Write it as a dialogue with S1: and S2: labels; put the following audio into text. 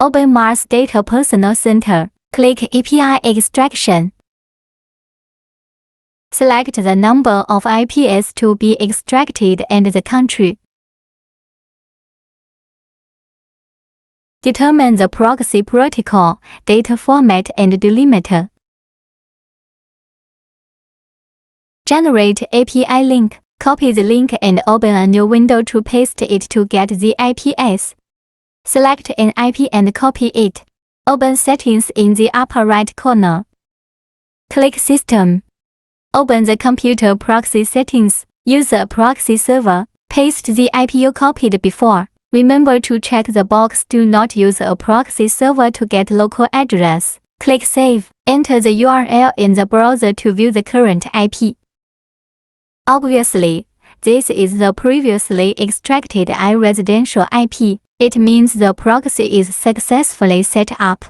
S1: HttpMars Data Personal Center. Click API Extraction. Select the number of IPs to be extracted and the country. Determine the proxy protocol, data format and delimiter. Generate API link. Copy the link and open a new window to paste it to get the IPs. Select an IP and copy it. Open Settings in the upper right corner. Click System. Open the Computer Proxy Settings. Use a proxy server. Paste the IP you copied before. Remember to check the box Do not use a proxy server to get local address. Click Save. Enter the URL in the browser to view the current IP. Obviously, this is the previously extracted iResidential IP. It means the proxy is successfully set up.